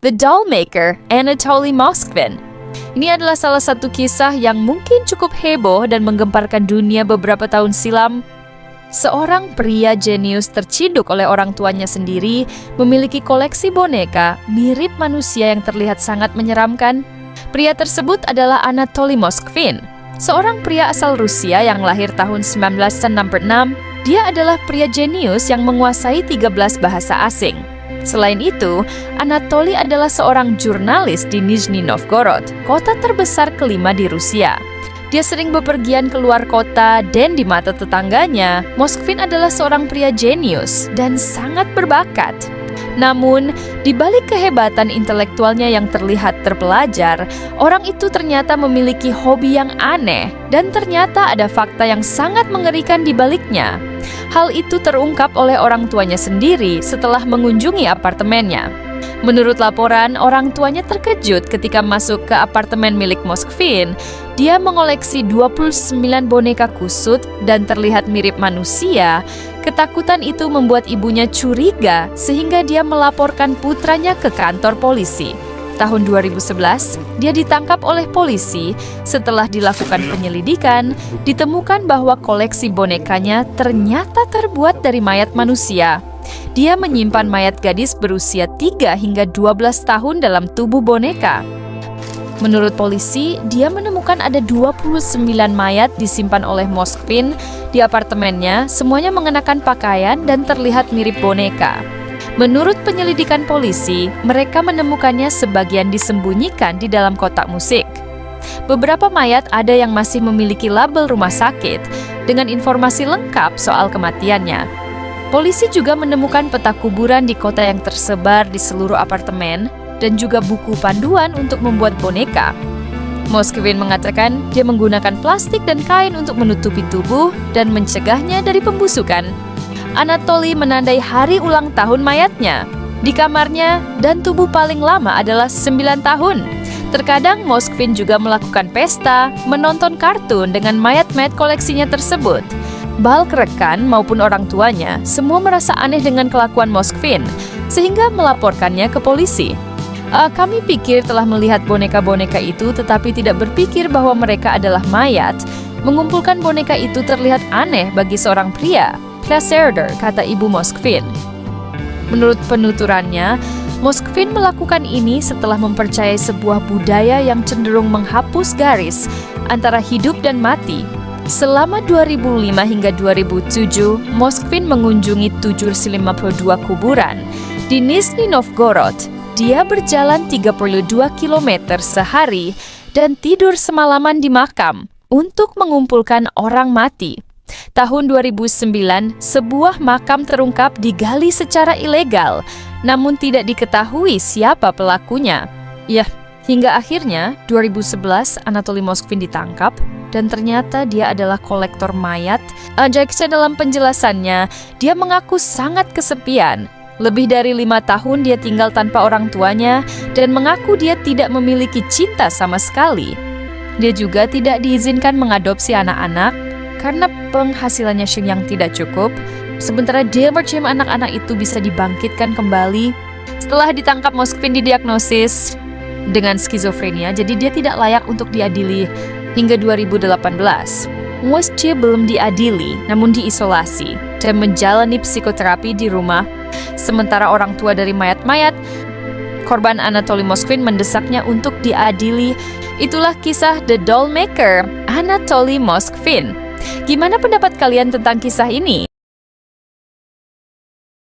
The Dollmaker, Anatoly Moskvin. Ini adalah salah satu kisah yang mungkin cukup heboh dan menggemparkan dunia beberapa tahun silam. Seorang pria jenius terciduk oleh orang tuanya sendiri memiliki koleksi boneka mirip manusia yang terlihat sangat menyeramkan. Pria tersebut adalah Anatoly Moskvin, seorang pria asal Rusia yang lahir tahun 1966. Dia adalah pria jenius yang menguasai 13 bahasa asing. Selain itu, Anatoly adalah seorang jurnalis di Nizhny Novgorod, kota terbesar kelima di Rusia. Dia sering bepergian keluar kota dan di mata tetangganya, Moskvin adalah seorang pria jenius dan sangat berbakat. Namun, di balik kehebatan intelektualnya yang terlihat terpelajar, orang itu ternyata memiliki hobi yang aneh dan ternyata ada fakta yang sangat mengerikan di baliknya. Hal itu terungkap oleh orang tuanya sendiri setelah mengunjungi apartemennya. Menurut laporan, orang tuanya terkejut ketika masuk ke apartemen milik Moskvin. Dia mengoleksi 29 boneka kusut dan terlihat mirip manusia. Ketakutan itu membuat ibunya curiga sehingga dia melaporkan putranya ke kantor polisi. Tahun 2011, dia ditangkap oleh polisi. Setelah dilakukan penyelidikan, ditemukan bahwa koleksi bonekanya ternyata terbuat dari mayat manusia. Dia menyimpan mayat gadis berusia 3 hingga 12 tahun dalam tubuh boneka. Menurut polisi, dia menemukan ada 29 mayat disimpan oleh Moskvin di apartemennya, semuanya mengenakan pakaian dan terlihat mirip boneka. Menurut penyelidikan polisi, mereka menemukannya sebagian disembunyikan di dalam kotak musik. Beberapa mayat ada yang masih memiliki label rumah sakit dengan informasi lengkap soal kematiannya. Polisi juga menemukan peta kuburan di kota yang tersebar di seluruh apartemen dan juga buku panduan untuk membuat boneka. Moskvin mengatakan dia menggunakan plastik dan kain untuk menutupi tubuh dan mencegahnya dari pembusukan. Anatoly menandai hari ulang tahun mayatnya di kamarnya dan tubuh paling lama adalah 9 tahun. Terkadang Moskvin juga melakukan pesta, menonton kartun dengan mayat-mayat koleksinya tersebut. Baik rekan maupun orang tuanya semua merasa aneh dengan kelakuan Moskvin, sehingga melaporkannya ke polisi. Kami pikir telah melihat boneka-boneka itu tetapi tidak berpikir bahwa mereka adalah mayat. Mengumpulkan boneka itu terlihat aneh bagi seorang pria, Placerder, kata ibu Moskvin. Menurut penuturannya, Moskvin melakukan ini setelah mempercayai sebuah budaya yang cenderung menghapus garis antara hidup dan mati. Selama 2005 hingga 2007, Moskvin mengunjungi 752 kuburan di Nizhny Novgorod. Dia berjalan 32 km sehari dan tidur semalaman di makam untuk mengumpulkan orang mati. Tahun 2009, sebuah makam terungkap digali secara ilegal, namun tidak diketahui siapa pelakunya. Hingga akhirnya 2011 Anatoly Moskvin ditangkap dan ternyata dia adalah kolektor mayat. Jaksa dalam penjelasannya, dia mengaku sangat kesepian. Lebih dari 5 tahun dia tinggal tanpa orang tuanya dan mengaku dia tidak memiliki cinta sama sekali. Dia juga tidak diizinkan mengadopsi anak-anak karena penghasilannya yang tidak cukup. Sementara dia bercita anak-anak itu bisa dibangkitkan kembali. Setelah ditangkap, Moskvin didiagnosis dengan skizofrenia, jadi dia tidak layak untuk diadili hingga 2018. Meski belum diadili, namun diisolasi dan menjalani psikoterapi di rumah. Sementara orang tua dari mayat-mayat korban Anatoly Moskvin mendesaknya untuk diadili. Itulah kisah The Dollmaker, Anatoly Moskvin. Gimana pendapat kalian tentang kisah ini?